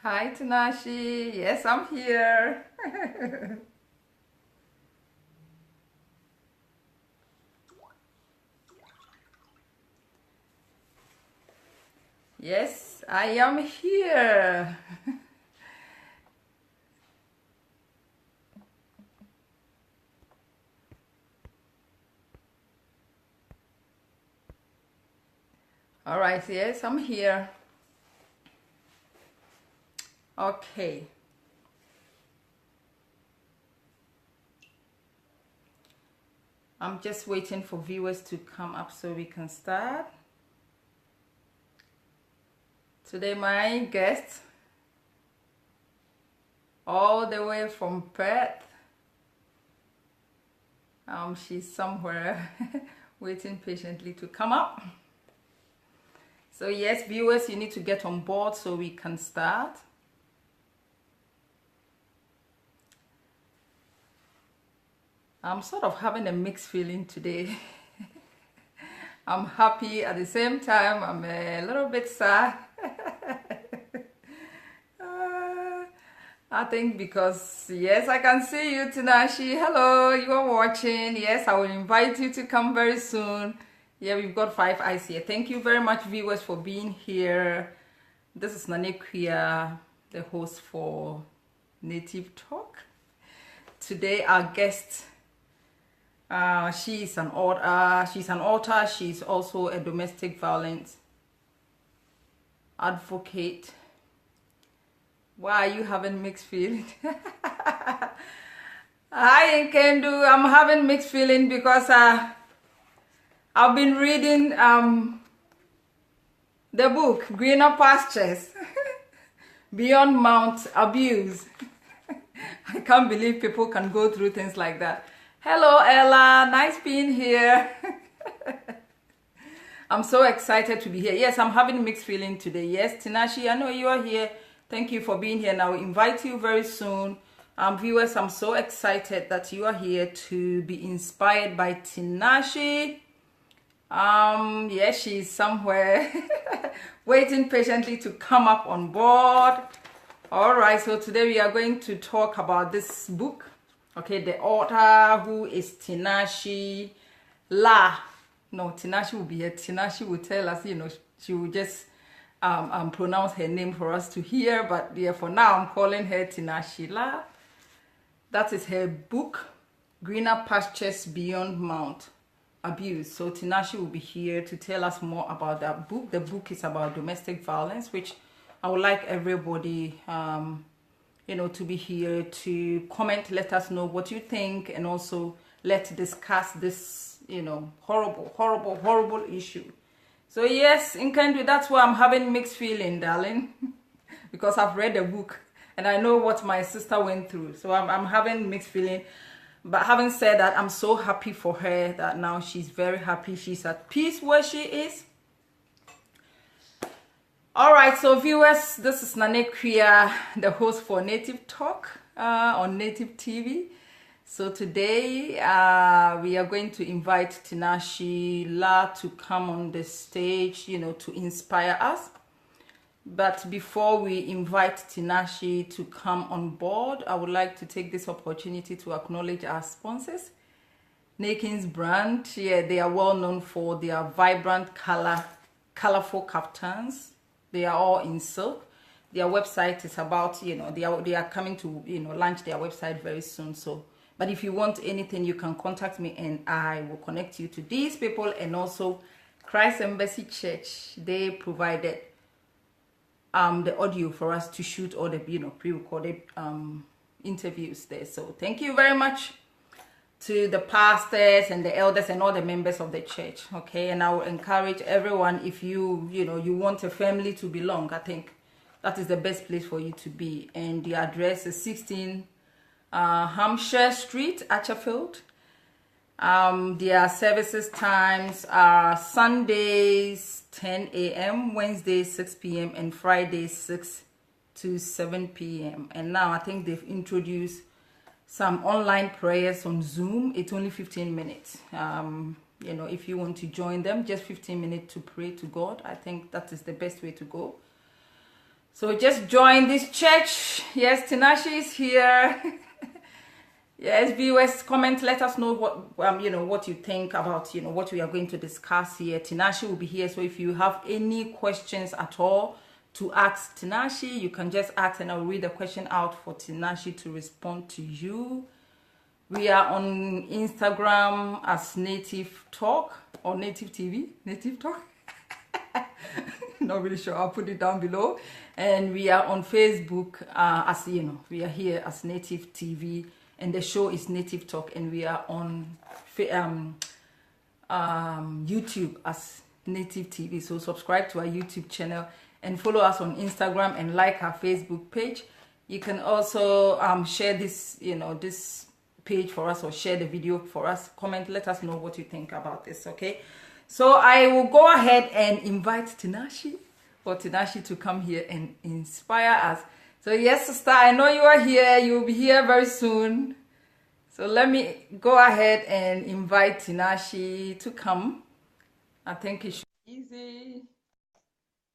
Hi, Tinashe. Yes, I'm here. Yes, I am here. All right, yes, I'm here. Okay. I'm just waiting for viewers to come up so we can start. Today, my guest, all the way from Perth. She's somewhere waiting patiently to come up. So, yes, viewers, you need to get on board so we can start. I'm sort of having a mixed feeling today. I'm happy at the same time. I'm a little bit sad. Uh, I think because, yes, I can see you, Tinashe. Hello, you are watching. Yes, I will invite you to come very soon. Yeah, we've got 5 eyes here. Thank you very much, viewers, for being here. This is Nanekia, the host for Native Talk. Today, our guest, she's an author. She's also a domestic violence advocate. Why are you having mixed feelings? I can do. I'm having mixed feeling because I've been reading the book Greener Pastures, Beyound Mt Abuse. I can't believe people can go through things like that. Hello, Ella. Nice being here. I'm so excited to be here. Yes, I'm having mixed feeling today. Yes, Tinashe, I know you are here. Thank you for being here. And I will invite you very soon. Viewers, I'm so excited that you are here to be inspired by Tinashe. Yes, she's somewhere waiting patiently to come up on board. All right, so today we are going to talk about this book. Okay, the author, who is Tinashe La. No, Tinashe will be here. Tinashe will tell us, she will just pronounce her name for us to hear. But yeah, for now, I'm calling her Tinashe La. That is her book, Greener Pastures, Beyound Mt Abuse. So Tinashe will be here to tell us more about that book. The book is about domestic violence, which I would like everybody, to be here to comment, let us know what you think, and also let's discuss this, horrible issue. So yes, in Kendu, that's why I'm having mixed feeling, darling, because I've read the book and I know what my sister went through. So I'm having mixed feeling. But having said that, I'm so happy for her that now she's very happy. She's at peace where she is. All right, so viewers, this is Nanekia, the host for Native Talk on Native TV. So today we are going to invite Tinashe La to come on the stage, to inspire us. But before we invite Tinashe to come on board, I would like to take this opportunity to acknowledge our sponsors. Nakin's brand, yeah, they are well known for their vibrant colorful kaftans. They are all in silk. Their website is about, they are coming to, launch their website very soon. So, but if you want anything, you can contact me and I will connect you to these people. And also Christ Embassy Church, they provided the audio for us to shoot all the, pre-recorded interviews there. So thank you very much to the pastors and the elders and all the members of the church. Okay, and I will encourage everyone, if you want a family to belong, I think that is the best place for you to be. And the address is 16 Hampshire Street, Atcherfield. Their services times are Sundays 10 a.m., Wednesdays 6 p.m. and Fridays 6 to 7 p.m. And now I think they've introduced some online prayers on Zoom. It's only 15 minutes. If you want to join them, just 15 minutes to pray to God. I think that is the best way to go. So just join this church. Yes, Tinashe is here. Yes, viewers, comment. Let us know what what you think about what we are going to discuss here. Tinashe will be here, so if you have any questions at all to ask Tinashe, you can just ask, and I'll read the question out for Tinashe to respond to you. We are on Instagram as Native Talk or Native TV, Native Talk. Not really sure. I'll put it down below. And we are on Facebook as we are here as Native TV. And the show is Native Talk, and we are on YouTube as Native TV. So subscribe to our YouTube channel and follow us on Instagram and like our Facebook page. You can also share this, this page for us, or share the video for us. Comment, let us know what you think about this, okay? So I will go ahead and invite Tinashe, for Tinashe to come here and inspire us. So yes, sister, I know you are here. You'll be here very soon. So let me go ahead and invite Tinashe to come. I think it should be easy.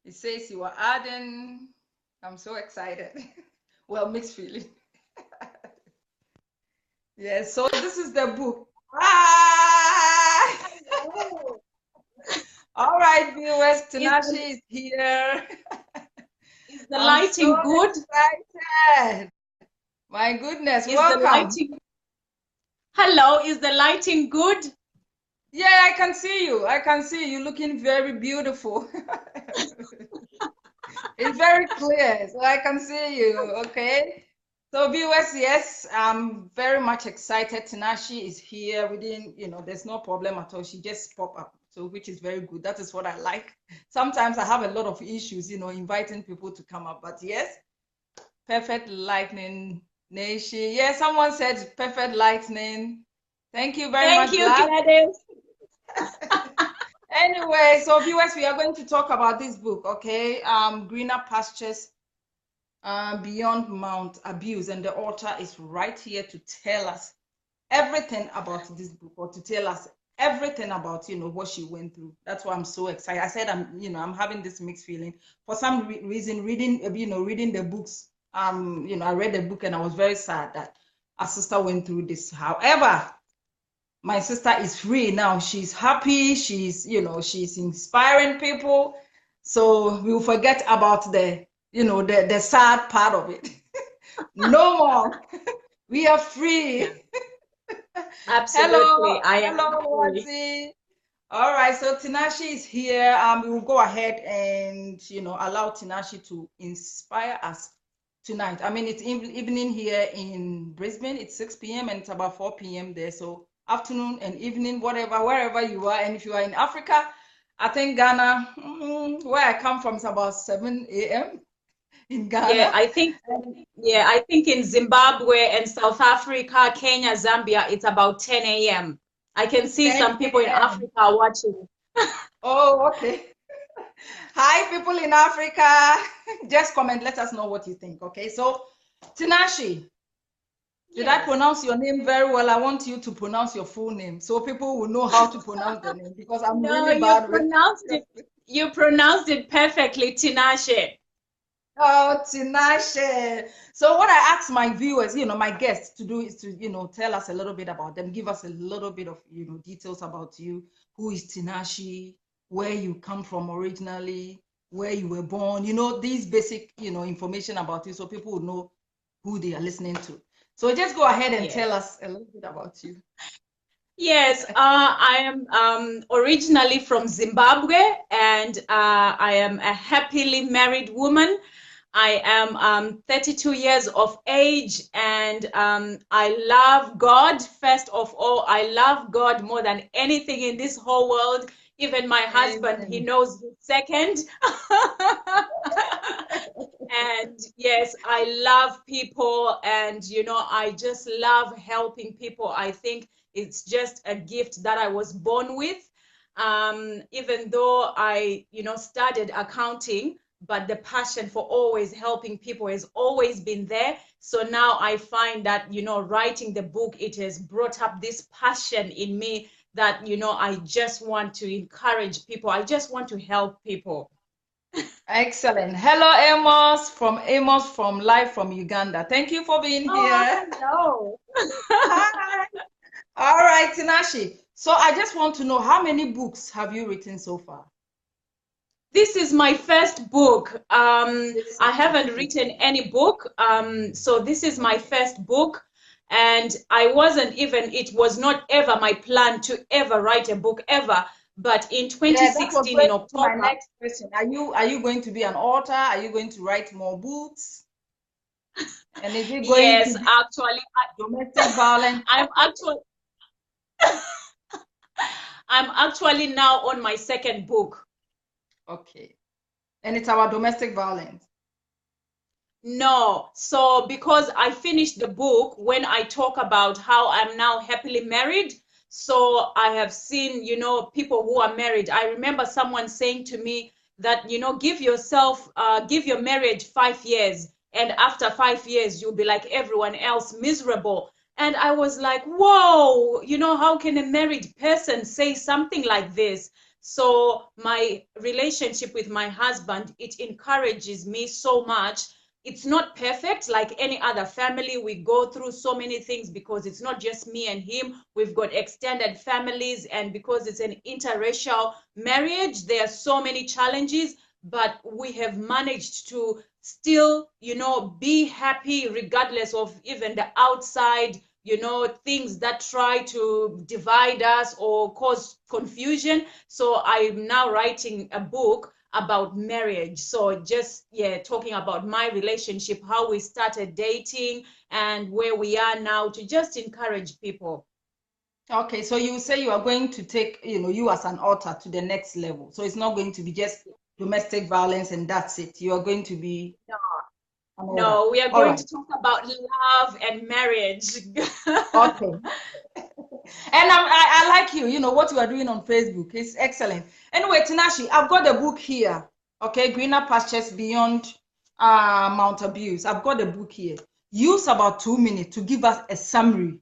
It says you are adding. I'm so excited. Well, mixed feeling. Yes, so this is the book. Ah! All right, viewers, Tinashe is here. Is the lighting good? Excited. My goodness, welcome. Hello, is the lighting good? Yeah, I can see you. I can see you looking very beautiful. It's very clear, so I can see you, okay? So viewers, yes, I'm very much excited. Tinashe is here. We didn't, there's no problem at all. She just popped up, so which is very good. That is what I like. Sometimes I have a lot of issues, inviting people to come up, but yes, perfect lightning. Nation. Yeah, someone said perfect lightning. Thank you very much. Thank you, Gladys. Anyway, so viewers, we are going to talk about this book, okay? Greener Pastures, Beyound Mt, Abuse, and the author is right here to tell us everything about this book, or to tell us everything about what she went through. That's why I'm so excited. I said I'm having this mixed feeling. For some reason, reading the books. I read the book and I was very sad that our sister went through this. However, my sister is free now. She's happy. She's, she's inspiring people. So we'll forget about the sad part of it. No more. We are free. Absolutely. Hello, Wati. All right. So Tinashe is here. We will go ahead and, allow Tinashe to inspire us tonight. I mean, it's evening here in Brisbane. It's 6 p.m. and it's about 4 p.m. there. So afternoon and evening, wherever you are. And if you are in Africa, I think Ghana, where I come from, is about 7 a.m. in Ghana. Yeah, I think in Zimbabwe and South Africa, Kenya, Zambia, it's about 10 a.m. I can see some people in Africa watching. Oh, okay. Hi, people in Africa. Just comment. Let us know what you think. Okay. So, Tinashe, did I pronounce your name very well? I want you to pronounce your full name so people will know how to pronounce the name, because I'm really bad with it. You pronounced it perfectly, Tinashe. Oh, Tinashe. So what I ask my viewers, my guests to do is to, tell us a little bit about them, give us a little bit of, details about you. Who is Tinashe? Where you come from originally, where you were born, these basic, information about you, so people will know who they are listening to. So just go ahead and tell us a little bit about you. Yes, I am originally from Zimbabwe, and I am a happily married woman. I am 32 years of age, and I love God. First of all, I love God more than anything in this whole world. Even my husband, he knows me second. And yes, I love people, and I just love helping people. I think it's just a gift that I was born with. Even though I, studied accounting, but the passion for always helping people has always been there. So now I find that, writing the book, it has brought up this passion in me that, I just want to encourage people. I just want to help people. Excellent. Hello, Amos from live from Uganda. Thank you for being Oh, here. hello. Hi. All right, Tinashe. So I just want to know, how many books have you written so far? This is my first book. This I is your haven't first. written any book. So this is my first book. And I wasn't even, it was not ever my plan to ever write a book ever. But in Yeah, that was 2016, going in to be my October, next question. Are you going to be an author? Are you going to write more books? And is it going to yes, be actually, domestic violence? I'm actually, I'm actually now on my second book. Okay. And it's about domestic violence. No. So because I finished the book when I talk about how I'm now happily married. So I have seen, people who are married. I remember someone saying to me that, give your marriage 5 years. And after 5 years, you'll be like everyone else, miserable. And I was like, whoa, how can a married person say something like this? So my relationship with my husband, it encourages me so much. It's not perfect like any other family. We go through so many things because it's not just me and him. We've got extended families, and because it's an interracial marriage, there are so many challenges, but we have managed to still, be happy regardless of even the outside, things that try to divide us or cause confusion. So I'm now writing a book about marriage. So just, yeah, talking about my relationship, how we started dating and where we are now, to just encourage people. Okay, so you say you are going to take, you as an author to the next level. So it's not going to be just domestic violence and that's it. You are going to be No, an author. no, we are All going right. to talk about love and marriage. Okay. And I like you. You know what you are doing on Facebook. It's excellent. Anyway, Tinashe, I've got the book here. Okay, Greener Pastures Beyond Mount Abuse. I've got the book here. Use about 2 minutes to give us a summary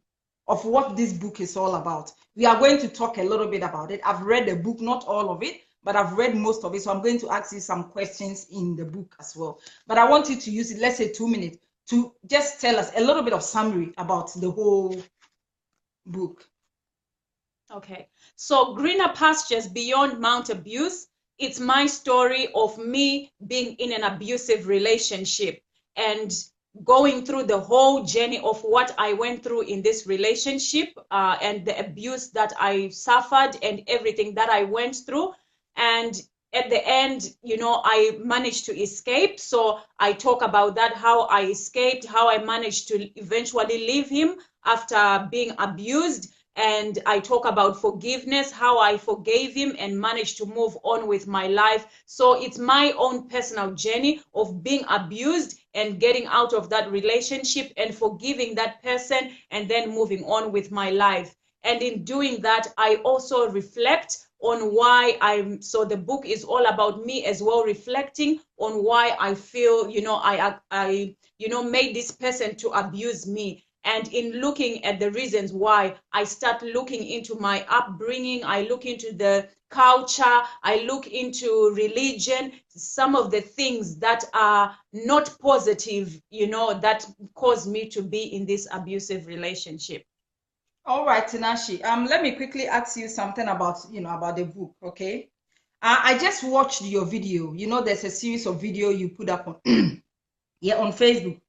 of what this book is all about. We are going to talk a little bit about it. I've read the book, not all of it, but I've read most of it. So I'm going to ask you some questions in the book as well. But I want you to use it, let's say 2 minutes, to just tell us a little bit of summary about the whole book. Okay, so Greener Pastures Beyond Mount Abuse, it's my story of me being in an abusive relationship and going through the whole journey of what I went through in this relationship, and the abuse that I suffered and everything that I went through. And at the end, I managed to escape. So I talk about that, how I escaped, how I managed to eventually leave him after being abused. And I talk about forgiveness, how I forgave him and managed to move on with my life. So it's my own personal journey of being abused and getting out of that relationship and forgiving that person and then moving on with my life. And in doing that, I also reflect on why so the book is all about me as well, reflecting on why I feel, I made this person to abuse me. And in looking at the reasons why, I start looking into my upbringing, I look into the culture, I look into religion, some of the things that are not positive, that caused me to be in this abusive relationship. All right, Tinashe. Let me quickly ask you something about, about the book, okay? I just watched your video. There's a series of video you put up on, yeah, on Facebook.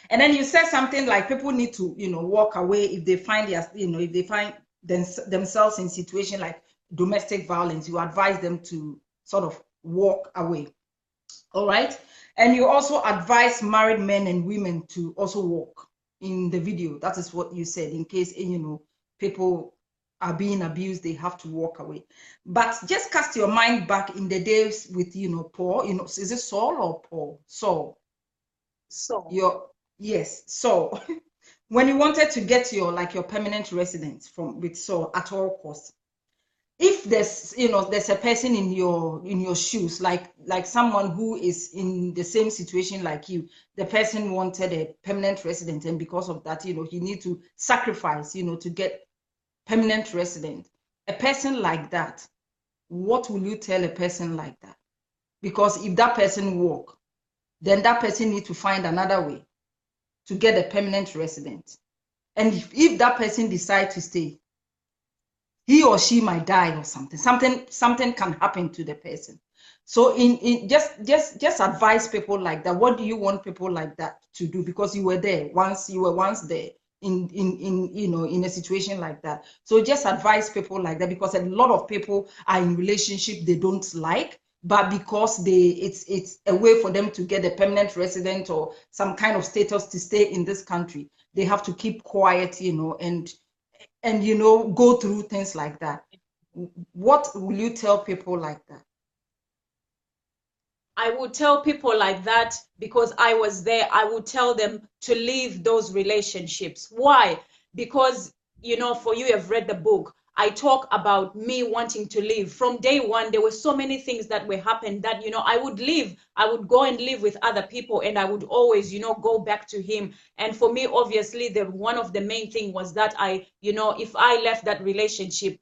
And then you said something like people need to, walk away if they find if they find themselves in situation like domestic violence. You advise them to sort of walk away. All right. And you also advise married men and women to also walk in the video. That is what you said, in case, people are being abused, they have to walk away. But just cast your mind back in the days with, Paul, is it Saul or Paul? Saul. So, Yes. So when you wanted to get your permanent residence from with Saul at all costs, if there's a person in your shoes, like someone who is in the same situation like you, the person wanted a permanent resident, and because of that, he need to sacrifice, to get permanent resident. A person like that, what will you tell a person like that? Because if that person walk, then that person need to find another way to get a permanent resident. And if that person decide to stay, he or she might die or something. Something can happen to the person. So just advise people like that. What do you want people like that to do? Because you were once there in a situation like that. So just advise people like that, because a lot of people are in relationship they don't like, but because it's a way for them to get a permanent resident or some kind of status to stay in this country, they have to keep quiet, and go through things like that. What will you tell people like that? I would tell people like that, because I was there, I would tell them to leave those relationships. Why? Because, for you have read the book, I talk about me wanting to leave. From day one, there were so many things that were happening that, I would leave. I would go and live with other people, and I would always, go back to him. And for me, obviously, one of the main thing was that if I left that relationship,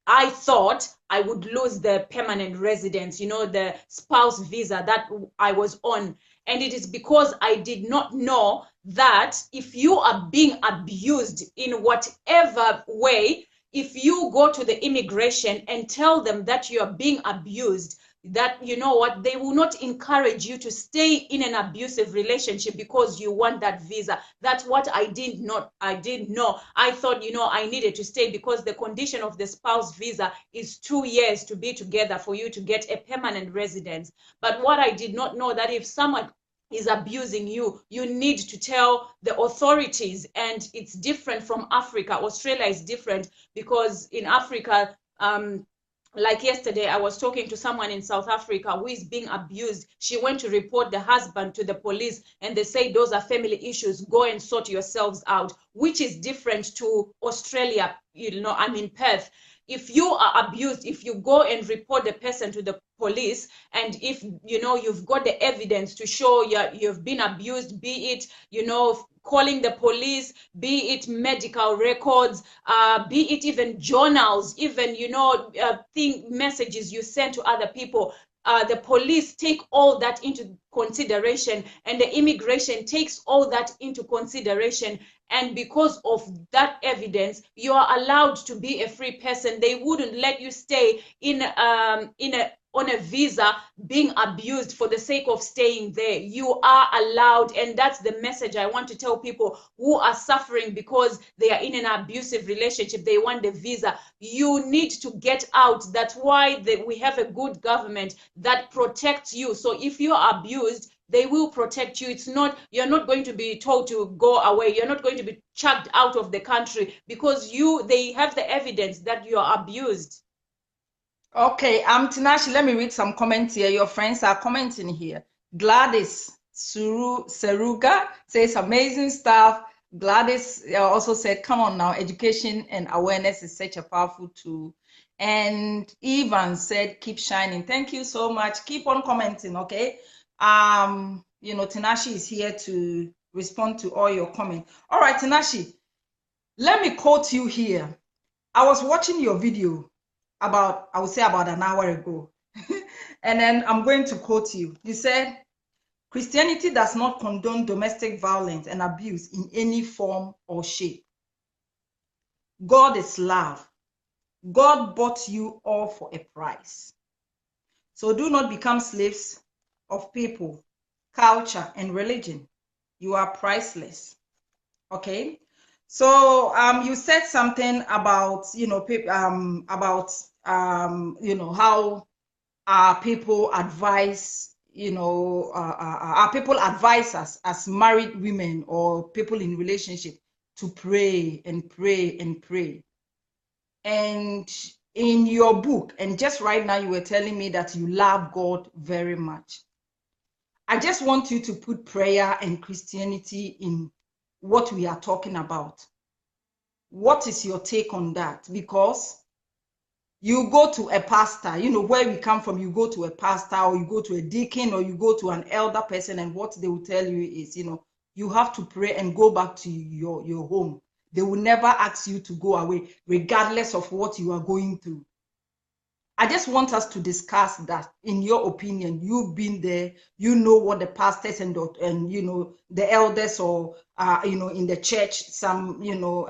I thought I would lose the permanent residence, the spouse visa that I was on. And it is because I did not know that if you are being abused in whatever way, if you go to the immigration and tell them that you are being abused, that they will not encourage you to stay in an abusive relationship because you want that visa. That's what I didn't know. I thought I needed to stay because the condition of the spouse visa is 2 years to be together for you to get a permanent residence. But what I did not know, that if someone is abusing you, you need to tell the authorities. And it's different from Africa. Australia is different, because in Africa, like yesterday, I was talking to someone in South Africa who is being abused. She went to report the husband to the police, and they say those are family issues. Go and sort yourselves out, which is different to Australia. I'm in Perth. If you are abused, if you go and report the person to the police, and if you've got the evidence to show you've been abused, be it calling the police, be it medical records, be it even journals, even messages you send to other people, the police take all that into consideration, and the immigration takes all that into consideration. And because of that evidence, you are allowed to be a free person. They wouldn't let you stay on a visa being abused for the sake of staying there. You are allowed. And that's the message I want to tell people who are suffering because they are in an abusive relationship. They want the visa. You need to get out. That's why we have a good government that protects you. So if you are abused, they will protect you. You're not going to be told to go away. You're not going to be chucked out of the country because they have the evidence that you are abused. Okay, Tinashe, let me read some comments here. Your friends are commenting here. Gladys Seruga says amazing stuff. Gladys also said, come on now, education and awareness is such a powerful tool. And Ivan said, keep shining. Thank you so much. Keep on commenting, okay? Tinashe is here to respond to all your comments. All right, Tinashe, let me quote you here. I was watching your video about an hour ago. And then I'm going to quote you. You said, Christianity does not condone domestic violence and abuse in any form or shape. God is love. God bought you all for a price. So do not become slaves of people, culture, and religion. You are priceless. Okay? So you said something about how our people advise us as married women or people in relationship to pray and pray and pray. And in your book, and just right now you were telling me that you love God very much. I just want you to put prayer and Christianity in what we are talking about. What is your take on that? Because you go to a pastor, where we come from, you go to a pastor or you go to a deacon or you go to an elder person, and what they will tell you is, you have to pray and go back to your home. They will never ask you to go away, regardless of what you are going through. I just want us to discuss that. In your opinion, you've been there, you know what the pastors and you know the elders or you know in the church, some you know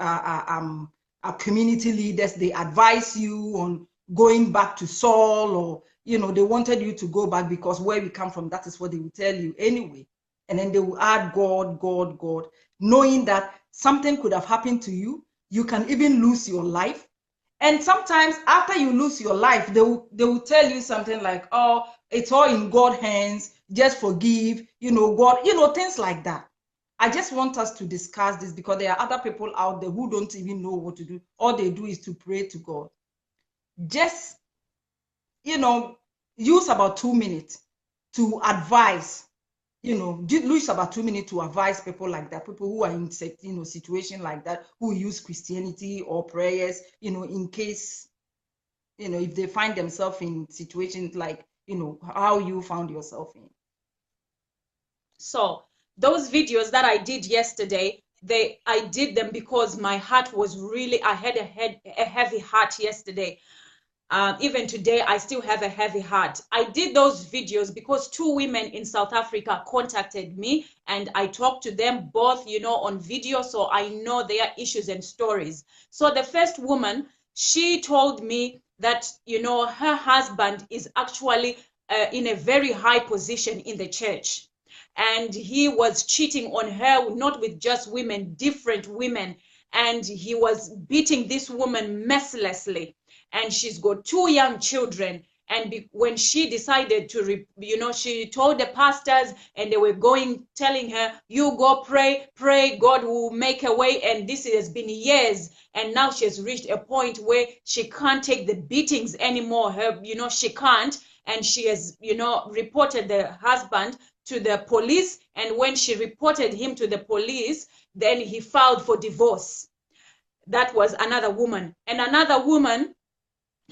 community leaders, they advise you on going back to Saul, or you know they wanted you to go back because where we come from, that is what they will tell you anyway. And then they will add God, God, God, knowing that something could have happened to you. You can even lose your life. And sometimes after you lose your life, they will tell you something like, oh, it's all in God's hands, just forgive, you know, God, you know, things like that. I just want us to discuss this because there are other people out there who don't even know what to do. All they do is to pray to God. Just, you know, use about 2 minutes to advise, you know, use about 2 minutes to advise people like that, people who are in, you know, situation like that, who use Christianity or prayers, you know, in case, you know, if they find themselves in situations like, you know, how you found yourself in. So those videos that I did yesterday, I did them because my heart was really, I had a heavy heart yesterday. Even today, I still have a heavy heart. I did those videos because 2 women in South Africa contacted me and I talked to them both, you know, on video. So I know their issues and stories. So the first woman, she told me that, you know, her husband is actually in a very high position in the church. And he was cheating on her, not with just women, different women. And he was beating this woman mercilessly. And she's got 2 young children. And when she decided to, you know, she told the pastors and they were telling her, you go pray, God will make a way. And this has been years. And now she has reached a point where she can't take the beatings anymore. You know, she can't. And she has, you know, reported the husband to the police. And when she reported him to the police, then he filed for divorce. That was another woman. And another woman,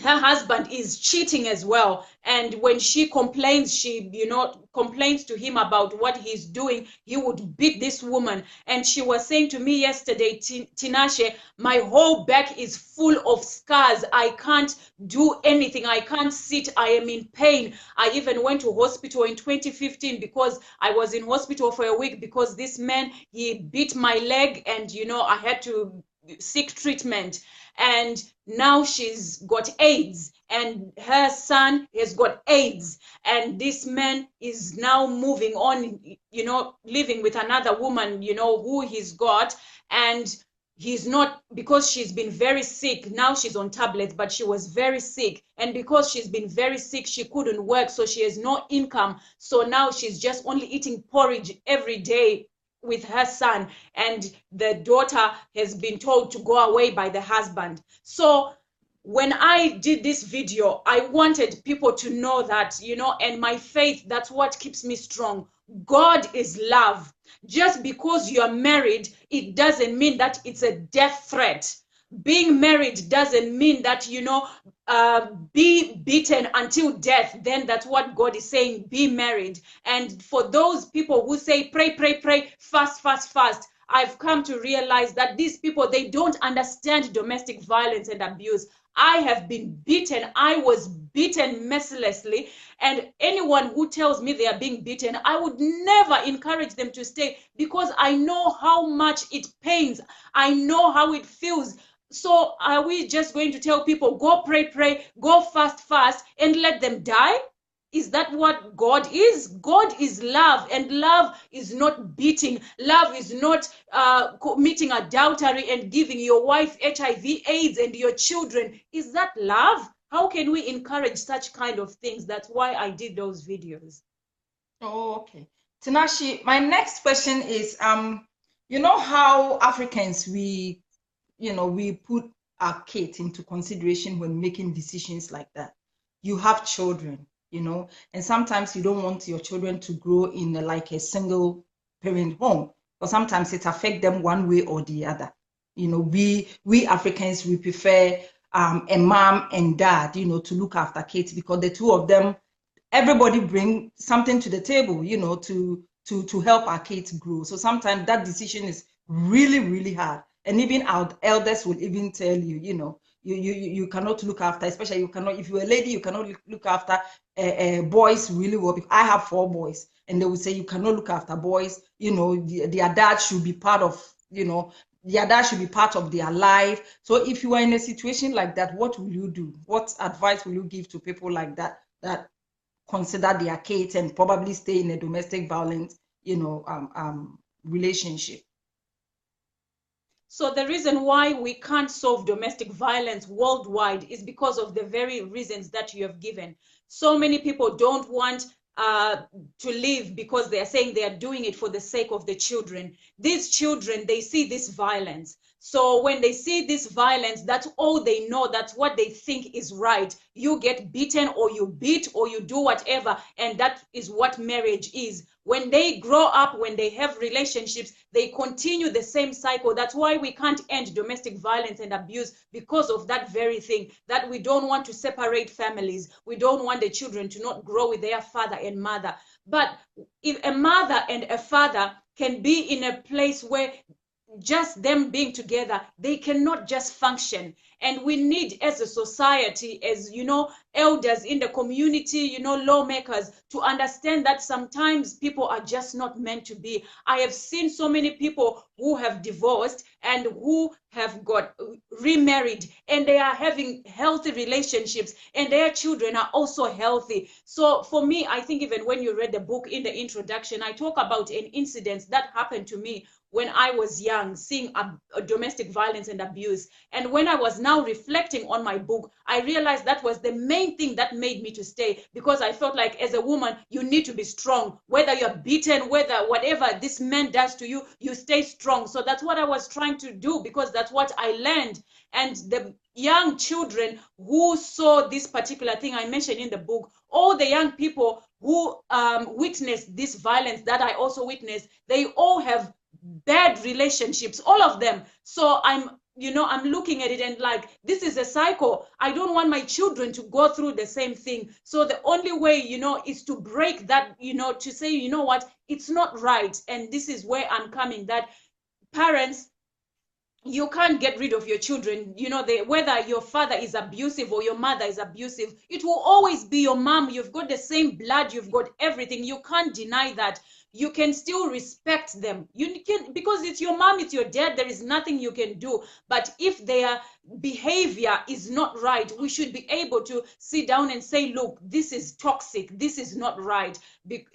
her husband is cheating as well. And when she complains, she, you know, complains to him about what he's doing, he would beat this woman. And she was saying to me yesterday, Tinashe, my whole back is full of scars. I can't do anything. I can't sit. I am in pain. I even went to hospital in 2015 because I was in hospital for a week because this man, he beat my leg and, you know, I had to seek treatment. And now she's got AIDS and her son has got AIDS, and this man is now moving on, you know, living with another woman, you know, who he's got. And he's not, because she's been very sick. Now she's on tablets, but she was very sick, and because she's been very sick, she couldn't work, so she has no income. So now she's just only eating porridge every day with her son, and the daughter has been told to go away by the husband. So when I did this video, I wanted people to know that, you know, and my faith, that's what keeps me strong. God is love. Just because you're married, it doesn't mean that it's a death threat. Being married doesn't mean that, you know, be beaten until death. Then that's what God is saying, be married. And for those people who say, pray, fast, I've come to realize that these people, they don't understand domestic violence and abuse. I have been beaten. I was beaten mercilessly. And anyone who tells me they are being beaten, I would never encourage them to stay, because I know how much it pains. I know how it feels. So are we just going to tell people, go pray, go fast, and let them die? Is that what God is? God is love, and love is not beating. Love is not committing adultery and giving your wife HIV, AIDS, and your children. Is that love? How can we encourage such kind of things? That's why I did those videos. Oh, okay. Tinashe, my next question is, you know how Africans, we put our kids into consideration when making decisions like that. You have children, you know, and sometimes you don't want your children to grow in like a single parent home, or sometimes it affects them one way or the other. You know, we Africans, we prefer a mom and dad, you know, to look after kids, because the two of them, everybody bring something to the table, you know, to help our kids grow. So sometimes that decision is really, really hard. And even our elders will even tell you, you know, you cannot look after, especially you cannot, if you're a lady, you cannot look after boys really well. I have 4 boys, and they will say you cannot look after boys. Their dad should be part of, their dad should be part of their life. So if you are in a situation like that, what will you do? What advice will you give to people like that consider their kids and probably stay in a domestic violence, relationship? So the reason why we can't solve domestic violence worldwide is because of the very reasons that you have given. So many people don't want to live because they are saying they are doing it for the sake of the children. These children, they see this violence. So when they see this violence, that's all they know. That's what they think is right. You get beaten or you beat or you do whatever. And that is what marriage is. When they grow up, when they have relationships, they continue the same cycle. That's why we can't end domestic violence and abuse, because of that very thing, that we don't want to separate families. We don't want the children to not grow with their father and mother. But if a mother and a father can be in a place where just them being together, they cannot just function. And we need, as a society, as elders in the community, lawmakers, to understand that sometimes people are just not meant to be. I have seen so many people who have divorced and who have got remarried, and they are having healthy relationships, and their children are also healthy. So for me, I think even when you read the book, in the introduction, I talk about an incident that happened to me when I was young, seeing a domestic violence and abuse. And when I was now reflecting on my book, I realized that was the main thing that made me to stay, because I felt like, as a woman, you need to be strong. Whether you're beaten, whatever this man does to you, you stay strong. So that's what I was trying to do, because that's what I learned. And the young children who saw this particular thing I mentioned in the book, all the young people who witnessed this violence that I also witnessed, they all have bad relationships, all of them. So I'm looking at it and like, this is a cycle. I don't want my children to go through the same thing. So the only way, is to break that, to say, you know what, it's not right. And this is where I'm coming, that parents, you can't get rid of your children. Whether your father is abusive or your mother is abusive, it will always be your mom. You've got the same blood, you've got everything. You can't deny that. You can still respect them. You can, because it's your mom, it's your dad, there is nothing you can do. But if their behavior is not right, we should be able to sit down and say, look, this is toxic, this is not right.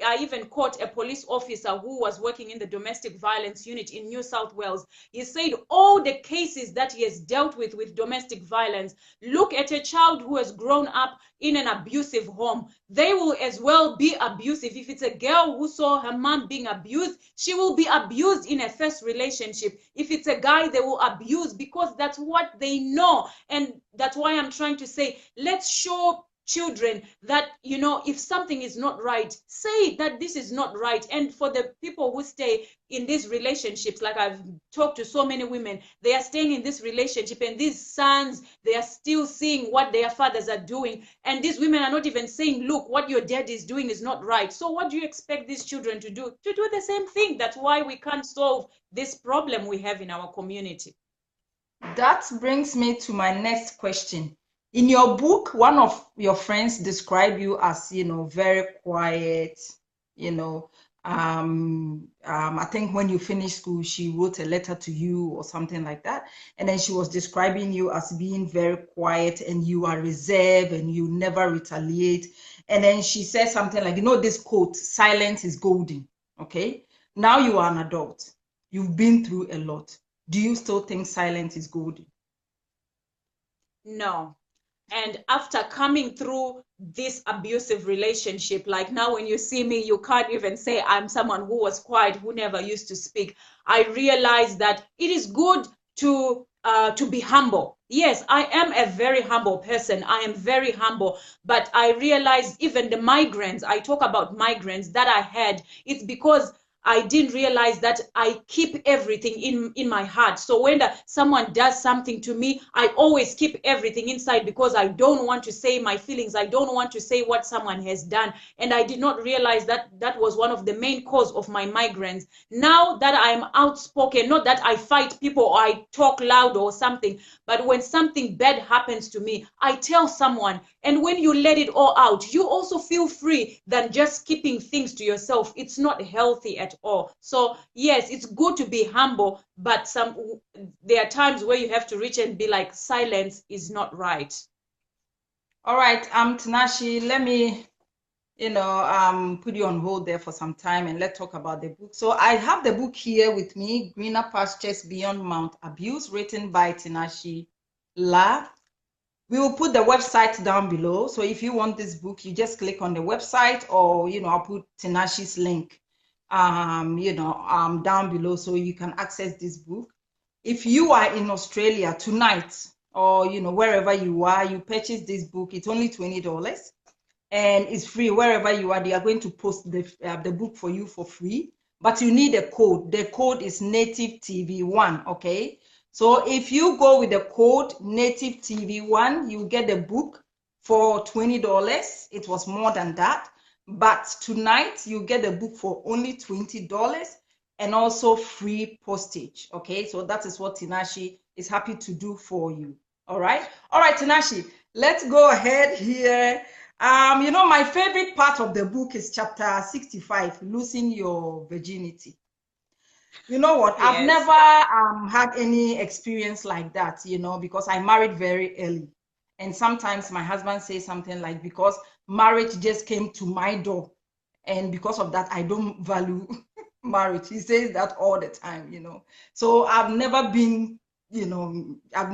I even caught a police officer who was working in the domestic violence unit in New South Wales. He said all the cases that he has dealt with domestic violence, look at a child who has grown up in an abusive home. They will as well be abusive. If it's a girl who saw her mom being abused, she will be abused in a first relationship. If it's a guy, they will abuse, because that's what they know. And that's why I'm trying to say, let's show children that, if something is not right, say that this is not right. And for the people who stay in these relationships, like I've talked to so many women, they are staying in this relationship, and these sons, they are still seeing what their fathers are doing. And these women are not even saying, look, what your dad is doing is not right. So what do you expect these children to do? To do the same thing. That's why we can't solve this problem we have in our community. That brings me to my next question. In your book, one of your friends described you as, very quiet, I think when you finished school, she wrote a letter to you or something like that. And then she was describing you as being very quiet, and you are reserved and you never retaliate. And then she said something like, this quote, silence is golden. Okay. Now you are an adult. You've been through a lot. Do you still think silence is golden? No. And after coming through this abusive relationship, like now when you see me, you can't even say I'm someone who was quiet, who never used to speak. I realized that it is good to be humble. Yes, I am a very humble person. I am very humble. But I realized even the migraines, I talk about migraines that I had, it's because I didn't realize that I keep everything in my heart. So when someone does something to me, I always keep everything inside because I don't want to say my feelings. I don't want to say what someone has done. And I did not realize that that was one of the main cause of my migraines. Now that I'm outspoken, not that I fight people or I talk loud or something, but when something bad happens to me, I tell someone. And when you let it all out, you also feel free than just keeping things to yourself. It's not healthy at all. So yes, it's good to be humble, but there are times where you have to reach and be like, silence is not right. All right, Tinashe, let me put you on hold there for some time and let's talk about the book. So I have the book here with me, Greener Pastures, Beyond Mt, Abuse, written by Tinashe La. We will put the website down below. So if you want this book, you just click on the website, or, I'll put Tinashe's link, down below so you can access this book. If you are in Australia tonight, or, wherever you are, you purchase this book, it's only $20 and it's free wherever you are. They are going to post the book for you for free, but you need a code. The code is Native TV1, okay? So if you go with the code Native TV1, you get the book for $20. It was more than that, but tonight you get the book for only $20 and also free postage, okay? So that is what Tinashe is happy to do for you. All right, Tinashe, let's go ahead here. My favorite part of the book is chapter 65, Losing Your Virginity. You know what? Yes. I've never had any experience like that, because I married very early. And sometimes my husband says something like, because marriage just came to my door. And because of that, I don't value marriage. He says that all the time, So I've never been, I've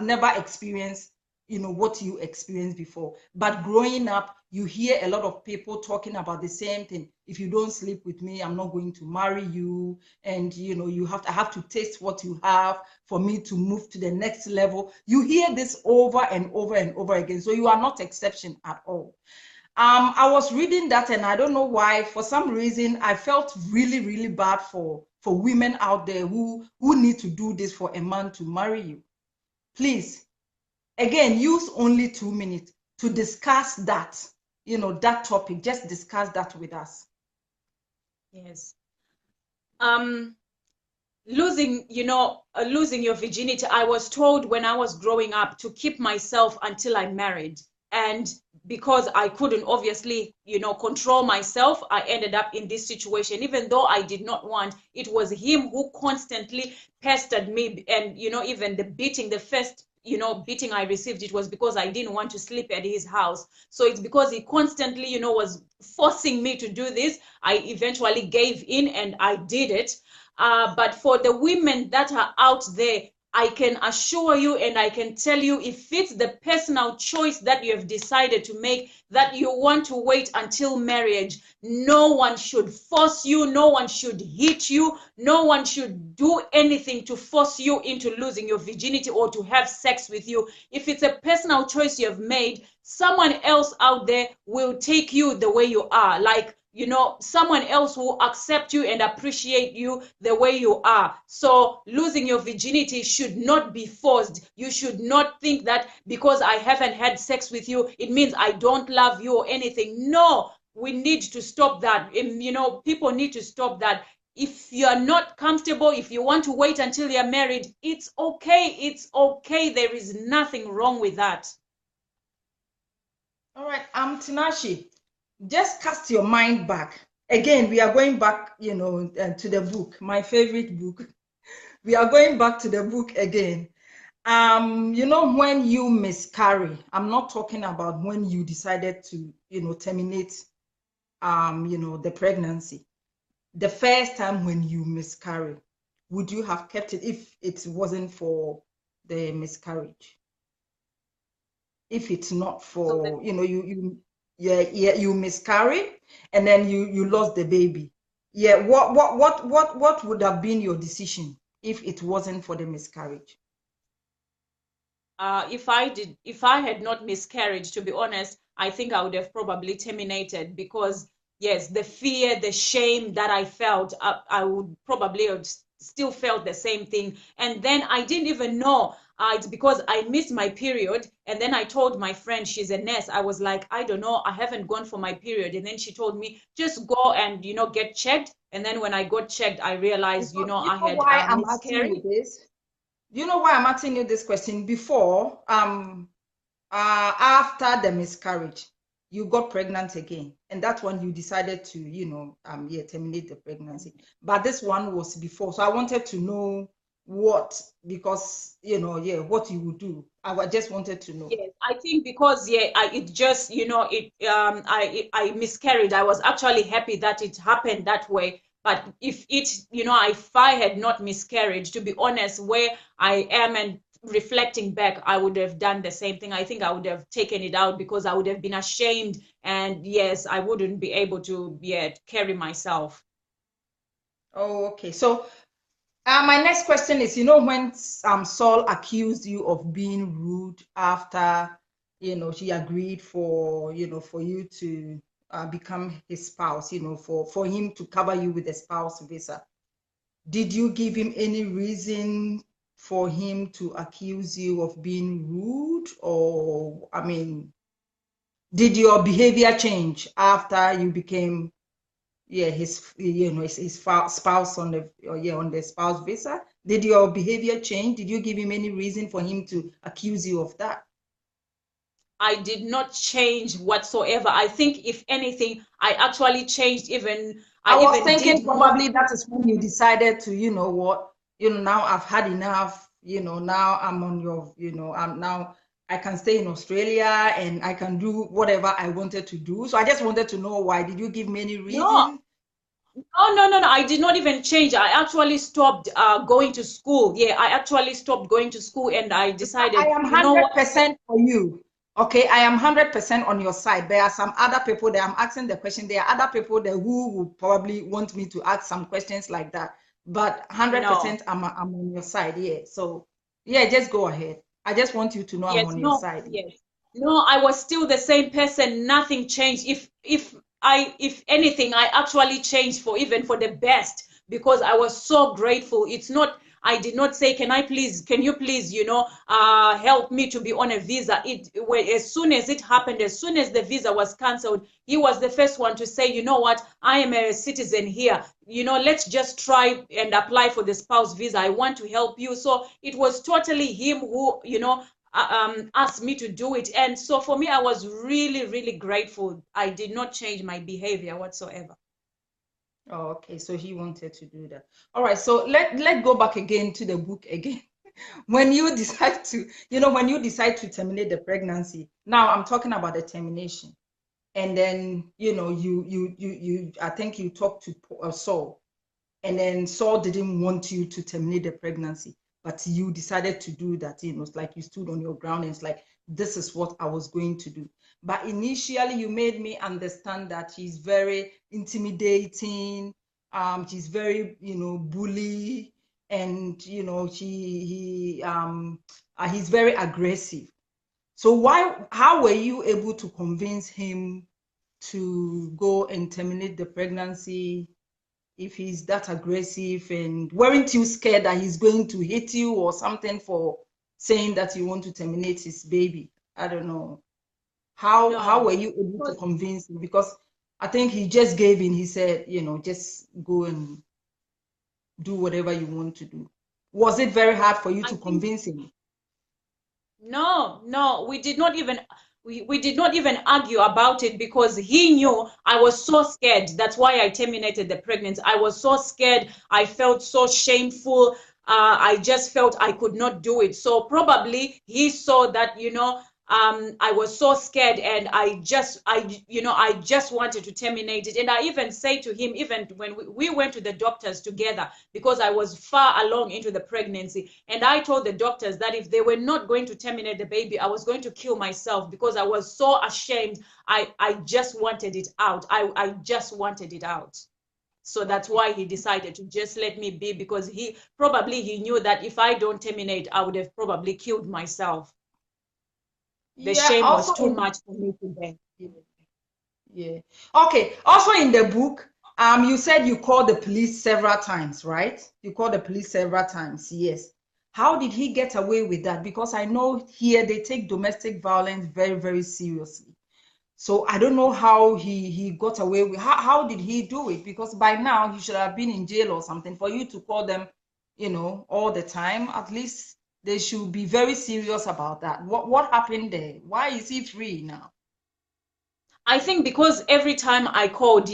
never experienced what you experienced before. But growing up, you hear a lot of people talking about the same thing. If you don't sleep with me, I'm not going to marry you. And I have to taste what you have for me to move to the next level. You hear this over and over and over again. So you are not exception at all. I was reading that, and I don't know why, for some reason, I felt really, really bad for women out there who need to do this for a man to marry you. Please, again, use only 2 minutes to discuss that, that topic. Just discuss that with us. Yes. Losing your virginity, I was told when I was growing up to keep myself until I married. And because I couldn't obviously, control myself, I ended up in this situation. Even though I did not want, it was him who constantly pestered me. And, even the beating, the first beating I received, it was because I didn't want to sleep at his house. So it's because he constantly, was forcing me to do this. I eventually gave in and I did it. But for the women that are out there, I can assure you and I can tell you, if it's the personal choice that you have decided to make, that you want to wait until marriage, no one should force you, no one should hit you, no one should do anything to force you into losing your virginity or to have sex with you. If it's a personal choice you have made, someone else out there will take you the way you are. Like, someone else will accept you and appreciate you the way you are. So losing your virginity should not be forced. You should not think that because I haven't had sex with you, it means I don't love you or anything. No, we need to stop that. People need to stop that. If you're not comfortable, if you want to wait until you're married, it's okay. It's okay. There is nothing wrong with that. All right, Tinashe, just cast your mind back. Again, we are going back, to the book, my favorite book. We are going back to the book again. When you miscarry, I'm not talking about when you decided to, terminate, the pregnancy. The first time when you miscarry, would you have kept it if it wasn't for the miscarriage? If it's not for, you miscarry and then you lost the baby. Yeah, what would have been your decision if it wasn't for the miscarriage? If I had not miscarried, to be honest, I think I would have probably terminated, because yes, the fear, the shame that I felt, I would probably have still felt the same thing. And then I didn't even know. It's because I missed my period. And then I told my friend, she's a nurse. I was like, I don't know, I haven't gone for my period. And then she told me, just go and, get checked. And then when I got checked, I realized, You I know had why I'm asking miscarriage. you this? Do you know why I'm asking you this question? Before, after the miscarriage, you got pregnant again, and that's when you decided to, terminate the pregnancy. But this one was before, so I wanted to know what, because what you would do. Just wanted to know. Yes, I think because it just I miscarried. I was actually happy that it happened that way. But if I had not miscarried, to be honest, where I am and reflecting back, I would have done the same thing. I think I would have taken it out because I would have been ashamed, and yes, I wouldn't be able to carry myself. Oh, okay. So my next question is, when Saul accused you of being rude after, she agreed for you to become his spouse, for him to cover you with a spouse visa. Did you give him any reason for him to accuse you of being rude? Or, I mean, did your behavior change after you became his spouse on the spouse visa? Did your behavior change? Did you give him any reason for him to accuse you of that? I did not change whatsoever. I think if anything, I actually changed. I I was even thinking did more. probably that is when you decided to, now I've had enough, now I'm on your, I'm now I can stay in Australia and I can do whatever I wanted to do. So I just wanted to know why. Did you give me any No, reason? oh, no, no, no. I did not even change. I actually stopped going to school. Yeah, I actually stopped going to school and I I decided, am you know what? 100% for you. Okay, I am 100% on your side. There are some other people that I'm asking the question. There are other people that who would probably want me to ask some questions like that. But No. 100% I'm on your side. Yeah. So yeah, just go ahead. I just want you to know I'm Yes, on your no, side. yes. No, I was still the same person. Nothing changed. If anything, I actually changed for even for the best because I was so grateful. It's not, I did not say, can you please, help me to be on a visa. As soon as it happened, as soon as the visa was canceled, he was the first one to say, you know what, I am a citizen here. Let's just try and apply for the spouse visa. I want to help you. So it was totally him who, asked me to do it. And so for me, I was really, really grateful. I did not change my behavior whatsoever. Oh, okay. So he wanted to do that. All right. So let go back again to the book again. When you decide to, when you decide to terminate the pregnancy, now I'm talking about the termination. And then, I think you talked to Saul, and then Saul didn't want you to terminate the pregnancy, but you decided to do that. It's like you stood on your ground and it's like, this is what I was going to do. But initially, you made me understand that he's very intimidating. She's very, bully, and he's very aggressive. So how were you able to convince him to go and terminate the pregnancy if he's that aggressive? And weren't you scared that he's going to hit you or something for saying that you want to terminate his baby? I don't know. How No, were you able to convince him? Because I think he just gave in. He said, just go and do whatever you want to do. Was it very hard for you I to think convince him? no, no, we did not even argue about it because he knew I was so scared. That's why I terminated the pregnancy. I was so scared. I felt so shameful. I just felt I could not do it. So probably he saw that, I was so scared and I just wanted to terminate it. And I even say to him, even when we went to the doctors together, because I was far along into the pregnancy, and I told the doctors that if they were not going to terminate the baby, I was going to kill myself because I was so ashamed. I just wanted it out. I just wanted it out. So that's Okay. why he decided to just let me be, because he knew that if I don't terminate, I would have probably killed myself. The Yeah, shame was also too much for me to bear. Yeah. Okay. Also in the book, you said you called the police several times, right? You called the police several times. Yes. How did he get away with that? Because I know here they take domestic violence very, very seriously. So I don't know how he got away with. How did he do it? Because by now he should have been in jail or something. For you to call them, all the time, at least they should be very serious about that. What happened there? Why is he free now? I think because every time I called,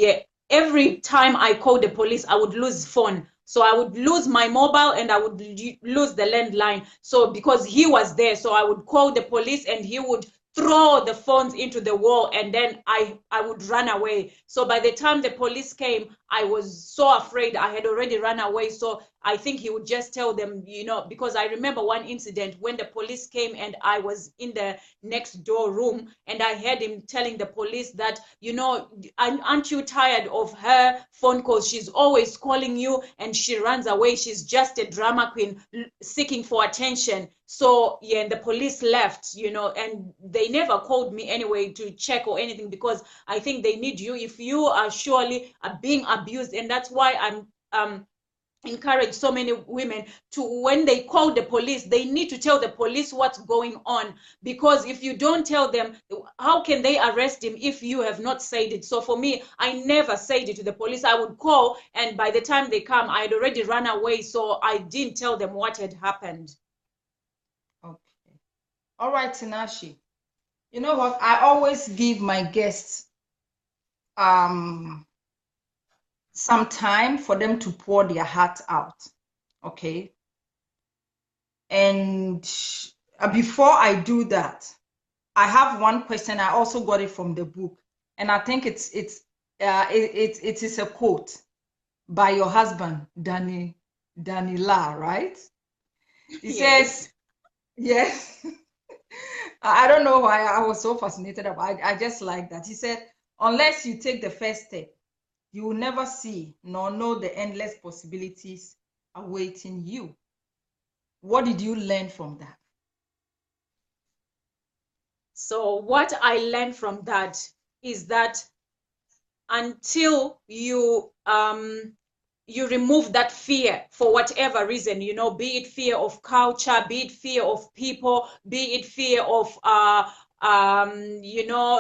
every time I called the police, I would lose phone. So I would lose my mobile and I would lose the landline. So because he was there, so I would call the police and he would throw the phones into the wall and then I would run away. So by the time the police came, I was so afraid. I had already run away. So I think he would just tell them, because I remember one incident when the police came and I was in the next door room and I heard him telling the police that, aren't you tired of her phone calls? She's always calling you and she runs away. She's just a drama queen seeking for attention. So yeah, and the police left, and they never called me anyway to check or anything because I think they need you if you are surely being abused. And that's why I'm encourage so many women to, when they call the police, they need to tell the police what's going on, because if you don't tell them, how can they arrest him if you have not said it? So for me, I never said it to the police. I would call and by the time they come, I'd already run away, so I didn't tell them what had happened. Okay. All right, Tinashe. You know what? I always give my guests some time for them to pour their heart out. Okay. And before I do that, I have one question. I also got it from the book, and I think it is a quote by your husband, Danila, right? He Yes. says, yes. I don't know why I was so fascinated about. I just like that. He said, unless you take the first step, you will never see nor know the endless possibilities awaiting you. What did you learn from that? So what I learned from that is that until you remove that fear for whatever reason, be it fear of culture, be it fear of people, be it fear of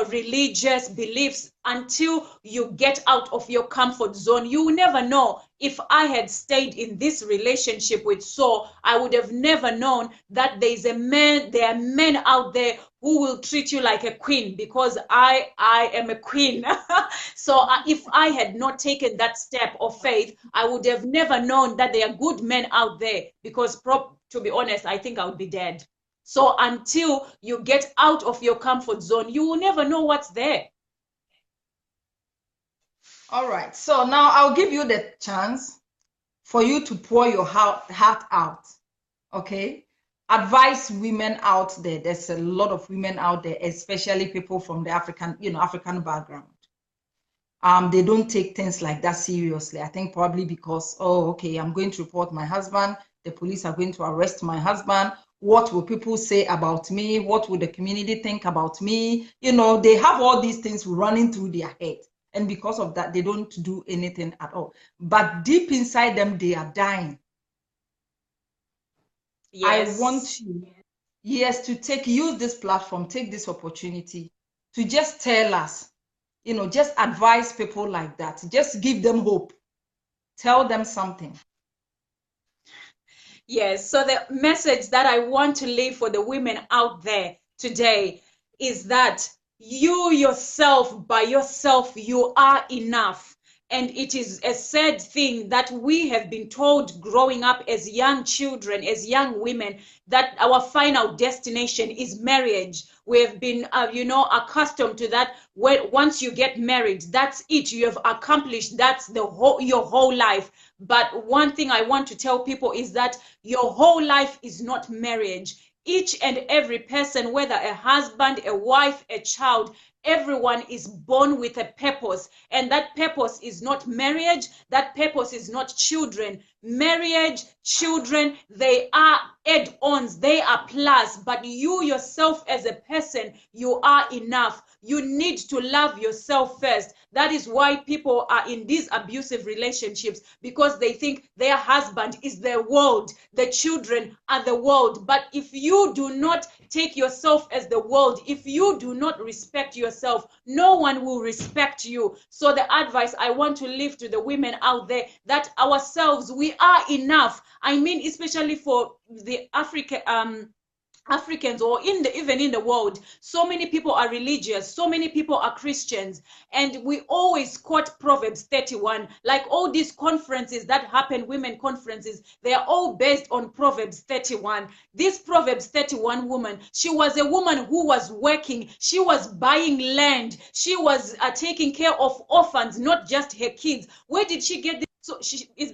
religious beliefs, until you get out of your comfort zone, you will never know. If I had stayed in this relationship with Saul, I would have never known that there are men out there who will treat you like a queen, because I am a queen. So if I had not taken that step of faith, I would have never known that there are good men out there, because to be honest, I think I would be dead. So until you get out of your comfort zone, you will never know what's there. All right. So now I'll give you the chance for you to pour your heart out. Okay. Advise women out there. There's a lot of women out there, especially people from the African background. They don't take things like that seriously. I think probably because, oh, okay, I'm going to report my husband. The police are going to arrest my husband. What will people say about me? What will the community think about me? They have all these things running through their head. And because of that, they don't do anything at all. But deep inside them, they are dying. Yes. I want you, yes, to use this platform, take this opportunity to just tell us, just advise people like that. Just give them hope. Tell them something. Yes. So the message that I want to leave for the women out there today is that you yourself, by yourself, you are enough. And it is a sad thing that we have been told growing up as young children, as young women, that our final destination is marriage. We have been, accustomed to that. Once you get married, that's it. You have accomplished. That's your whole life. But one thing I want to tell people is that your whole life is not marriage. Each and every person, whether a husband, a wife, a child, everyone is born with a purpose, and that purpose is not marriage, that purpose is not children. Marriage, children, they are add-ons, they are plus, but you yourself as a person, you are enough. You need to love yourself first. That is why people are in these abusive relationships, because they think their husband is the world, the children are the world. But if you do not take yourself as the world, if you do not respect yourself, no one will respect you. So the advice I want to leave to the women out there, that ourselves, we are enough. I mean, especially for the Africans, or even in the world, so many people are religious, so many people are Christians, and we always quote Proverbs 31. Like all these conferences that happen, women conferences, they are all based on Proverbs 31. This Proverbs 31 woman, she was a woman who was working, she was buying land, she was taking care of orphans, not just her kids. Where did she get this? So she is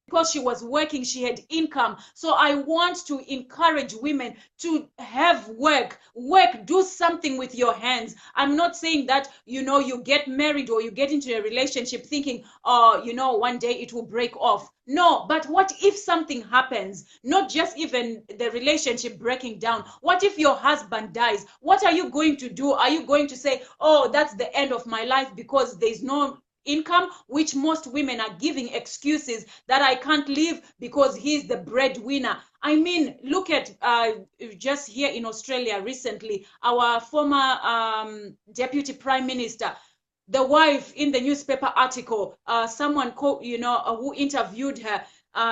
because she was working, she had income. So I want to encourage women to have work, do something with your hands. I'm not saying that, you get married or you get into a relationship thinking, oh, one day it will break off. No, but what if something happens? Not just even the relationship breaking down. What if your husband dies? What are you going to do? Are you going to say, oh, that's the end of my life because there's no income, which most women are giving excuses that I can't live because he's the breadwinner. I mean, look at just here in Australia recently, our former deputy prime minister, the wife, in the newspaper article, someone who interviewed her,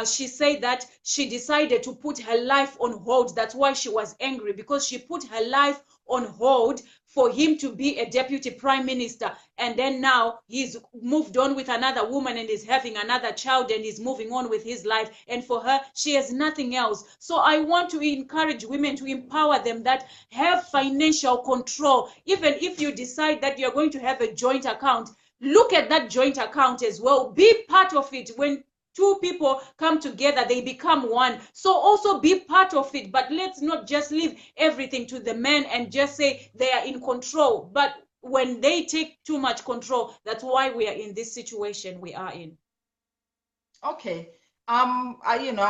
she said that she decided to put her life on hold. That's why she was angry, because she put her life on hold for him to be a deputy prime minister. And then now he's moved on with another woman and is having another child and is moving on with his life. And for her, she has nothing else. So I want to encourage women, to empower them, that have financial control. Even if you decide that you're going to have a joint account, look at that joint account as well. Be part of it. When two people come together, they become one. So also be part of it. But let's not just leave everything to the men and just say they are in control. But when they take too much control, that's why we are in this situation we are in. Okay. I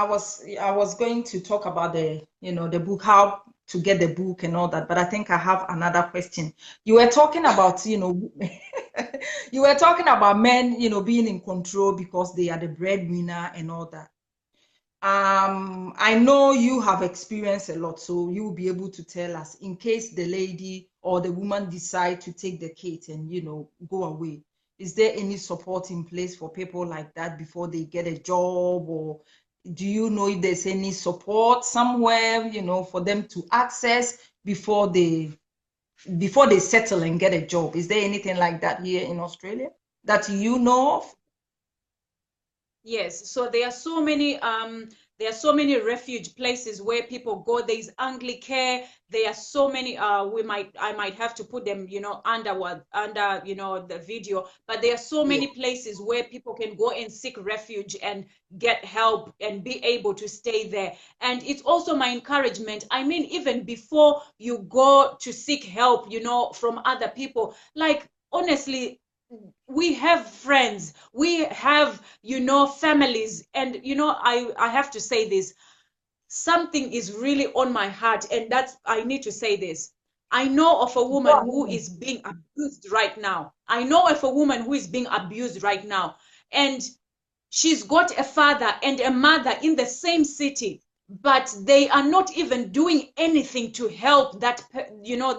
was going to talk about the book, how to get the book and all that, but I think I have another question. You were talking about, you were talking about men, being in control because they are the breadwinner and all that. I know you have experienced a lot, so you will be able to tell us in case the lady or the woman decide to take the kid and, go away. Is there any support in place for people like that before they get a job? Or do you know if there's any support somewhere, for them to access before they settle and get a job? Is there anything like that here in Australia that you know of? Yes, so there are so many refuge places where people go. There's Anglicare. There are so many. I might have to put them, under the video. But there are so many places where people can go and seek refuge and get help and be able to stay there. And it's also my encouragement. I mean, even before you go to seek help, from other people, like honestly, we have friends, we have families, and I have to say this. Something is really on my heart, and that's, I need to say this. I know of a woman who is being abused right now. I know of a woman who is being abused right now, and she's got a father and a mother in the same city, but they are not even doing anything to help that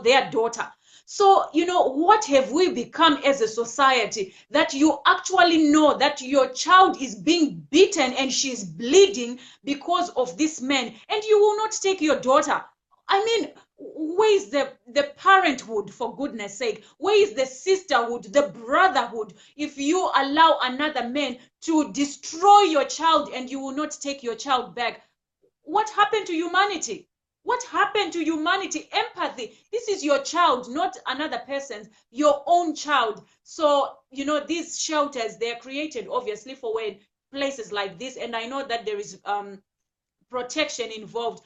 their daughter. So, what have we become as a society, that you actually know that your child is being beaten and she's bleeding because of this man, and you will not take your daughter? I mean, where is the parenthood, for goodness sake? Where is the sisterhood, the brotherhood, if you allow another man to destroy your child and you will not take your child back? What happened to humanity? What happened to humanity? Empathy. This is your child, not another person's, your own child. So, these shelters, they're created obviously for when places like this, and I know that there is protection involved.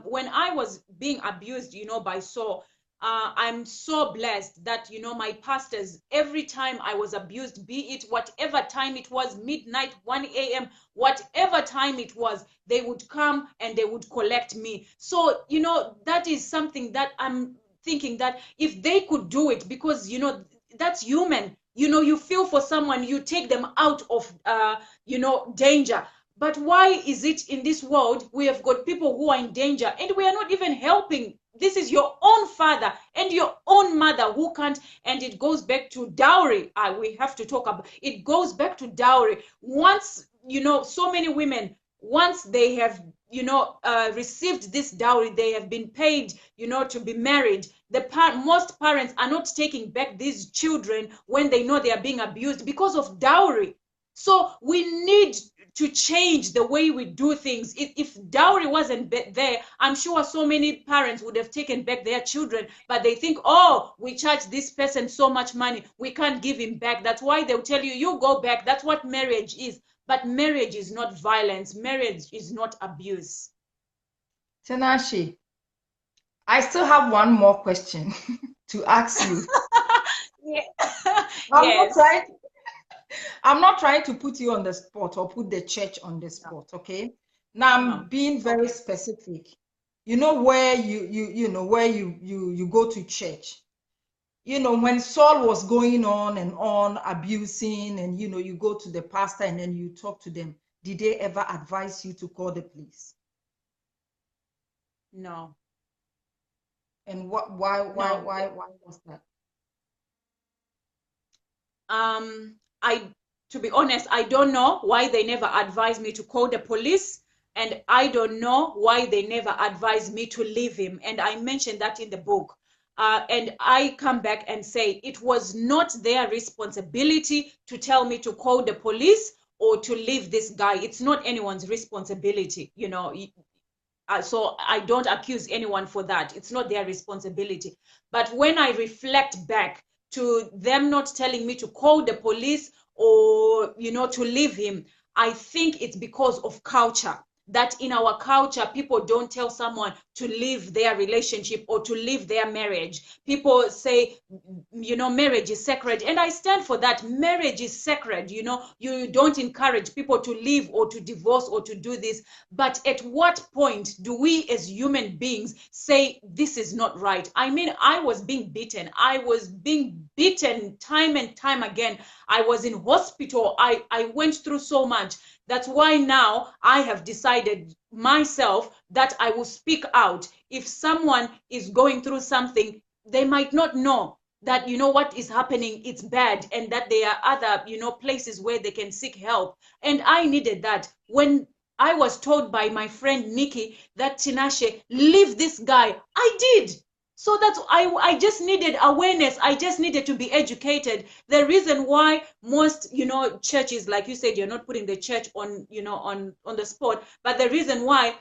when I was being abused, by Saul, I'm so blessed that, my pastors, every time I was abused, be it whatever time it was, midnight, 1 a.m., whatever time it was, they would come and they would collect me. So, that is something that I'm thinking that if they could do it, because, that's human. You feel for someone, you take them out of, danger. But why is it in this world we have got people who are in danger and we are not even helping? This is your own father and your own mother who can't, and it goes back to dowry. We have to talk about it. Goes back to dowry. Once, so many women, once they have, received this dowry, they have been paid, to be married. Most parents are not taking back these children when they know they are being abused because of dowry. So we need to change the way we do things. If dowry wasn't there, I'm sure so many parents would have taken back their children, but they think, oh, we charge this person so much money, we can't give him back. That's why they'll tell you, you go back. That's what marriage is. But marriage is not violence. Marriage is not abuse. Tinashe, I still have one more question to ask you. Yeah. Yes. I'm not trying to put you on the spot or put the church on the spot, okay? Now I'm being very specific. Where you go to church. When Saul was going on and on abusing, and you go to the pastor and then you talk to them, did they ever advise you to call the police? No. And why was that? To be honest, I don't know why they never advised me to call the police, and I don't know why they never advised me to leave him. And I mentioned that in the book. And I come back and say it was not their responsibility to tell me to call the police or to leave this guy. It's not anyone's responsibility, so I don't accuse anyone for that. It's not their responsibility. But when I reflect back to them not telling me to call the police or, to leave him, I think it's because of culture. That in our culture, people don't tell someone to leave their relationship or to leave their marriage. People say, marriage is sacred. And I stand for that. Marriage is sacred. You don't encourage people to leave or to divorce or to do this. But at what point do we as human beings say this is not right? I mean, I was being beaten. I was being beaten time and time again. I was in hospital. I went through so much. That's why now I have decided myself that I will speak out. If someone is going through something, they might not know that, what is happening, it's bad, and that there are other, places where they can seek help. And I needed that. When I was told by my friend Nikki that Tinashe, leave this guy, I did. So that's I just needed awareness. I just needed to be educated. The reason why most, churches, like you said, you're not putting the church on, on the spot, but the reason why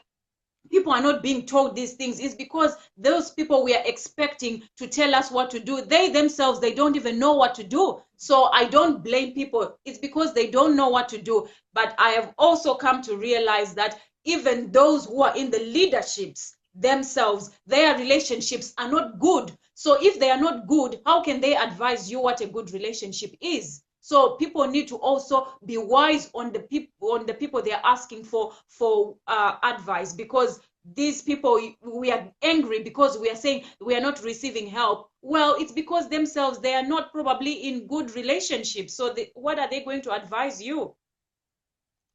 people are not being told these things is because those people we are expecting to tell us what to do, they themselves, they don't even know what to do. So I don't blame people. It's because they don't know what to do. But I have also come to realize that even those who are in the leaderships themselves, their relationships are not good. So if they are not good, how can they advise you what a good relationship is? So people need to also be wise on the people they are asking for advice, because these people, we are angry because we are saying we are not receiving help. Well, it's because themselves, they are not probably in good relationships. So what are they going to advise you?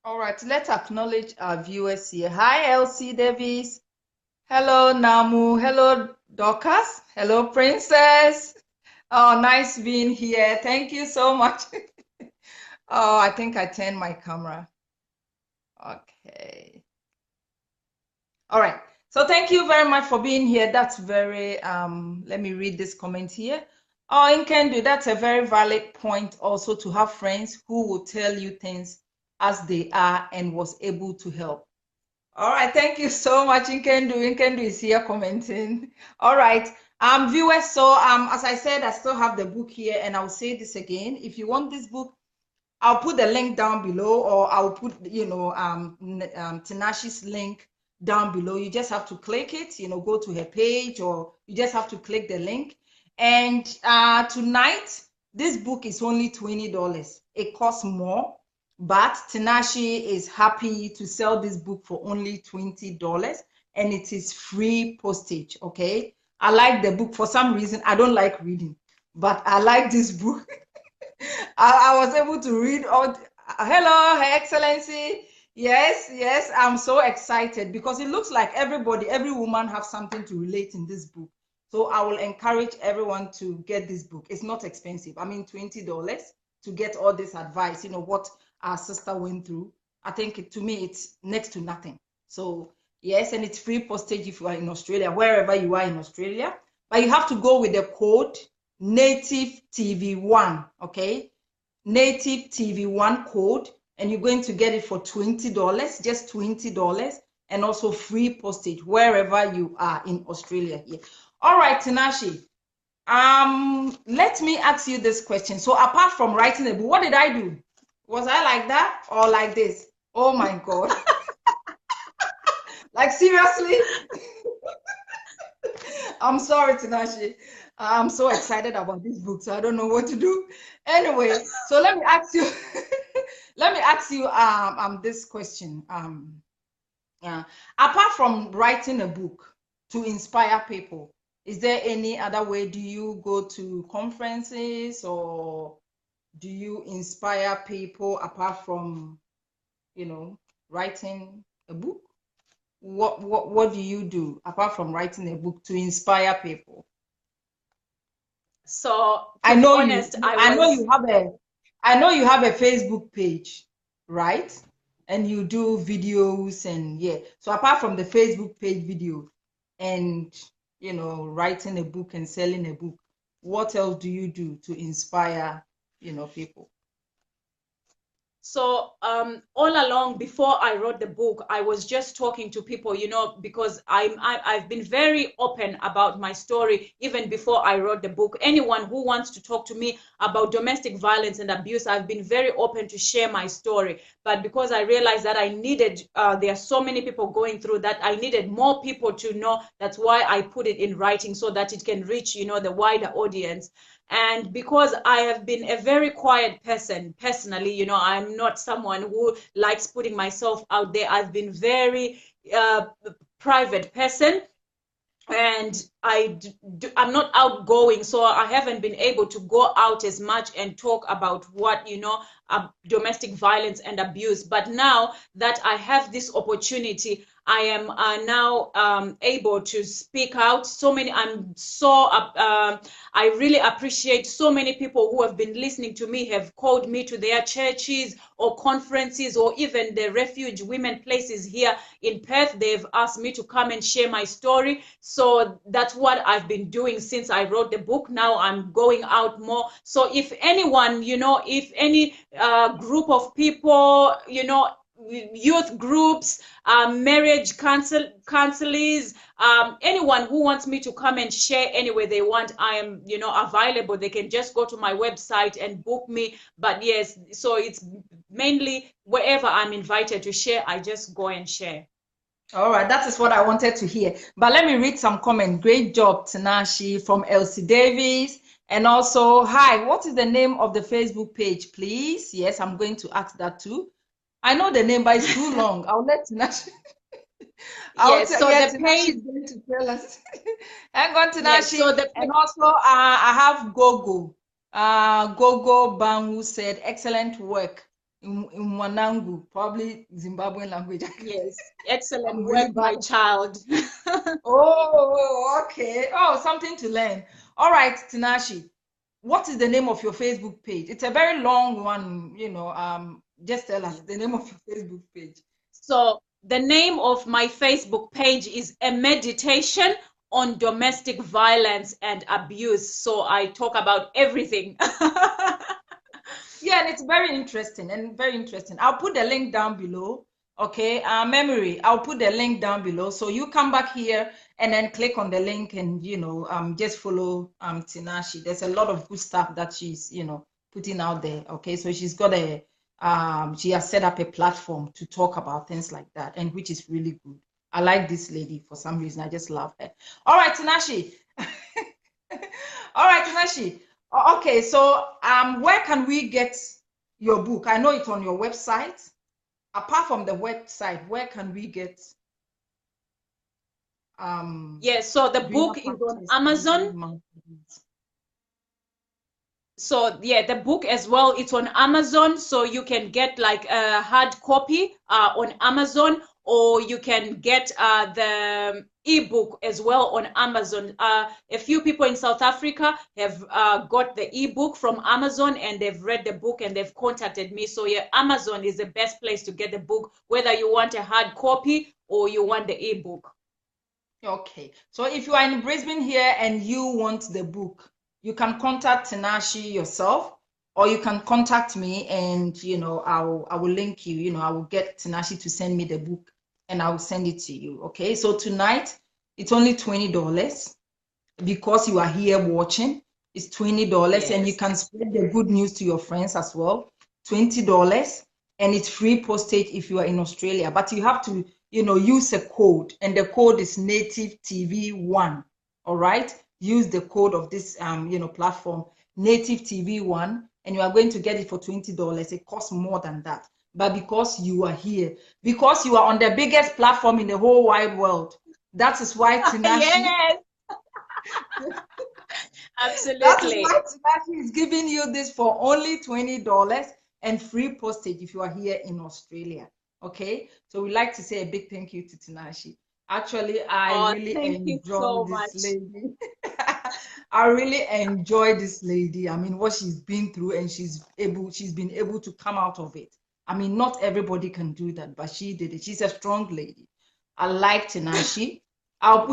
All right, let's acknowledge our viewers here. Hi, Elsie Davis. Hello, Namu. Hello, Dorcas. Hello, Princess. Oh, nice being here. Thank you so much. Oh, I think I turned my camera. Okay. All right. So thank you very much for being here. That's very, let me read this comment here. Oh, Nkendu, that's a very valid point also, to have friends who will tell you things as they are and was able to help. All right, thank you so much, Nkendu. Nkendu is here commenting. All right, viewers, so as I said, I still have the book here, and I'll say this again. If you want this book, I'll put the link down below, or I'll put, Tinashe's link down below. You just have to click it, go to her page, or you just have to click the link. And tonight, this book is only $20. It costs more, but Tinashe is happy to sell this book for only $20, and it is free postage. Okay, I like the book. For some reason, I don't like reading, but I like this book. I was able to read all. Hello, Her Excellency. Yes, I'm so excited because it looks like every woman have something to relate in this book. So I will encourage everyone to get this book. It's not expensive. I mean, $20 to get all this advice, what our sister went through. I think to me, it's next to nothing. So yes, and it's free postage if you are in Australia, wherever you are in Australia. But you have to go with the code Native TV1, okay? Native TV1 code, and you're going to get it for $20, just $20, and also free postage wherever you are in Australia here. All right, Tinashe, let me ask you this question. So apart from writing a book, what did I do? Was I like that or like this? Oh my God. Like seriously? I'm sorry, Tinashe. I'm so excited about this book, so I don't know what to do. Anyway, so let me ask you, this question. Apart from writing a book to inspire people, is there any other way? Do you go to conferences, or do you inspire people apart from, writing a book? What do you do apart from writing a book to inspire people? So I know you have a Facebook page, right? And you do videos, and yeah. So apart from the Facebook page video and writing a book and selling a book, what else do you do to inspire people? So all along, before I wrote the book, I was just talking to people, because I've been very open about my story even before I wrote the book. Anyone who wants to talk to me about domestic violence and abuse, I've been very open to share my story. But because I realized that I needed, there are so many people going through that, I needed more people to know. That's why I put it in writing, so that it can reach, the wider audience. And because I have been a very quiet person personally, I'm not someone who likes putting myself out there. I've been very private person, and I'm not outgoing, so I haven't been able to go out as much and talk about what domestic violence and abuse. But now that I have this opportunity, I am now able to speak out. I really appreciate so many people who have been listening to me, have called me to their churches or conferences, or even the refuge women places here in Perth. They've asked me to come and share my story. So that's what I've been doing since I wrote the book. Now I'm going out more. So if anyone, if any group of people, youth groups, marriage counselors, anyone who wants me to come and share anywhere they want, I am, available. They can just go to my website and book me. But yes, so it's mainly wherever I'm invited to share, I just go and share. All right, that is what I wanted to hear. But let me read some comments. Great job, Tinashe, from Elsie Davis. And also, hi, what is the name of the Facebook page, please? Yes, I'm going to ask that too. I know the name, but it's too long. I'll let Tinashe. Yes, so the page is going to tell us. Hang on, Tinashe. Yes, so and also, I have Gogo. Gogo Bangu said, excellent work. In Mwanangu, probably Zimbabwean language. Yes, excellent work, my child. Oh, okay. Oh, something to learn. All right, Tinashe, what is the name of your Facebook page? It's a very long one, just tell us the name of your Facebook page. So the name of my Facebook page is A Meditation on Domestic Violence and Abuse. So I talk about everything. Yeah, and it's very interesting I'll put the link down below. Okay, Memory, I'll put the link down below. So you come back here and then click on the link and, just follow Tinashe. There's a lot of good stuff that she's, putting out there. Okay, so she's got she has set up a platform to talk about things like that, and which is really good. I like this lady for some reason. I just love her. All right, Tinashe. All right, Tinashe. Okay, so where can we get your book? I know it's on your website. Apart from the website, where can we get Yes, so the Greener book is on Pastures Amazon. Mount? So yeah, the book as well, it's on Amazon, so you can get like a hard copy on Amazon, or you can get the ebook as well on Amazon. A few people in South Africa have got the ebook from Amazon, and they've read the book and they've contacted me. So yeah, Amazon is the best place to get the book, whether you want a hard copy or you want the ebook. Okay, so if you are in Brisbane here and you want the book, you can contact Tinashe yourself, or you can contact me, and I will link you. I will get Tinashe to send me the book, and I will send it to you. Okay, so tonight it's only $20 because you are here watching. It's $20, and you can spread the good news to your friends as well. $20, and it's free postage if you are in Australia, but you have to use a code, and the code is native TV1. All right, use the code of this platform, native TV1, and you are going to get it for $20. It costs more than that, but because you are here, because you are on the biggest platform in the whole wide world, that is why Tinashe. Yes. Absolutely. That is why Tinashe is giving you this for only $20 and free postage if you are here in Australia. Okay, so we'd like to say a big thank you to Tinashe. Actually, I really enjoy this lady. I really enjoy this lady. I mean, what she's been through, and she's been able to come out of it. I mean, not everybody can do that, but she did it. She's a strong lady. I like Tinashe. I'll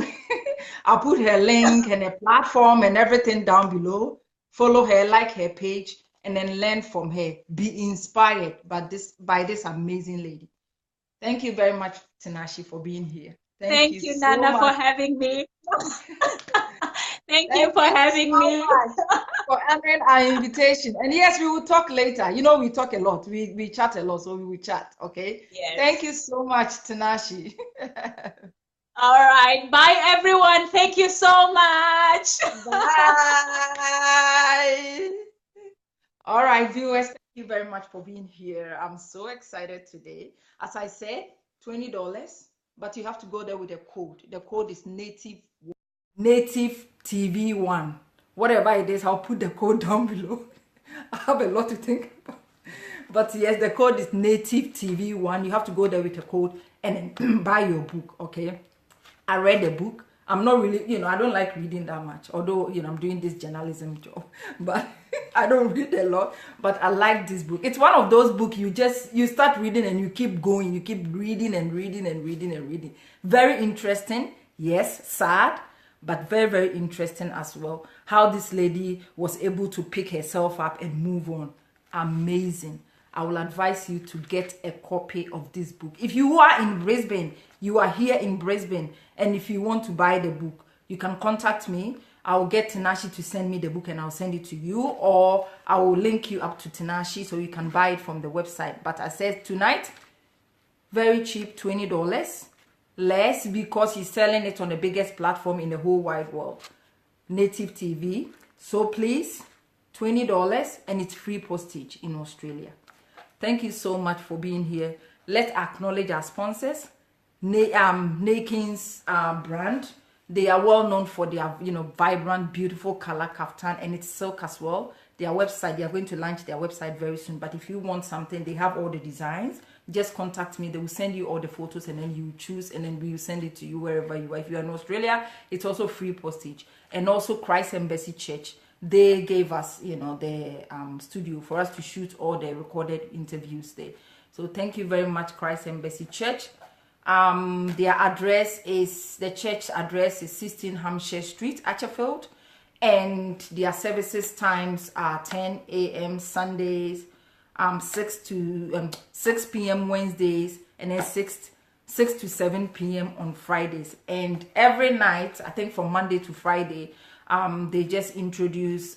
put her link and her platform and everything down below. Follow her, like her page, and then learn from her. Be inspired by this amazing lady. Thank you very much, Tinashe, for being here. Thank you, Nana, for having me. Thank you for having me. For honoring our invitation. And yes, we will talk later. We talk a lot. We chat a lot, so we will chat. Okay. Yes. Thank you so much, Tinashe. All right. Bye, everyone. Thank you so much. Bye. All right, viewers, thank you very much for being here. I'm so excited today. As I said, $20, but you have to go there with a code. The code is native TV1. Whatever it is, I'll put the code down below. I have a lot to think about. But yes, the code is native TV1. You have to go there with a code and then buy your book, okay? I read the book. I'm not really, I don't like reading that much, although, I'm doing this journalism job, but I don't read a lot, but I like this book. It's one of those books you start reading and you keep going, you keep reading and reading and reading and reading. Very interesting, yes, sad, but very, very interesting as well. How this lady was able to pick herself up and move on. Amazing. I will advise you to get a copy of this book. If you are in Brisbane, you are here in Brisbane, and if you want to buy the book, you can contact me. I'll get Tinashe to send me the book and I'll send it to you, or I will link you up to Tinashe so you can buy it from the website. But I said tonight, very cheap, $20 less, because he's selling it on the biggest platform in the whole wide world, native TV. So please, $20, and it's free postage in Australia. Thank you so much for being here. Let's acknowledge our sponsors. Nakin's brand. They are well known for their vibrant, beautiful color kaftan, and it's silk as well. Their website, they are going to launch their website very soon. But if you want something, they have all the designs. Just contact me. They will send you all the photos, and then you choose, and then we will send it to you wherever you are. If you are in Australia, it's also free postage. And also Christ Embassy Church. They gave us, the studio for us to shoot all the recorded interviews there. So thank you very much, Christ Embassy Church. The church address is 16 Hampshire Street, Atcherfield, and their services times are 10 a.m. Sundays, 6 p.m. Wednesdays, and then 6 to 7 p.m. on Fridays. And every night, I think from Monday to Friday, they just introduce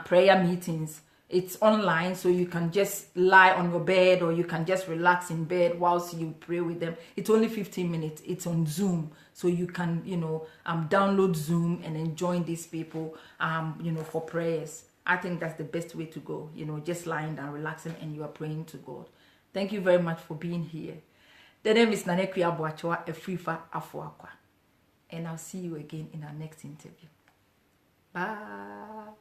prayer meetings It's online, so you can just lie on your bed or you can just relax in bed whilst you pray with them. It's only 15 minutes. It's on Zoom, so you can, download Zoom and then join these people, for prayers. I think that's the best way to go, just lying down, relaxing, and you are praying to God. Thank you very much for being here. The name is Nane Boachoa Efrifa Afuakwa. And I'll see you again in our next interview. Bye.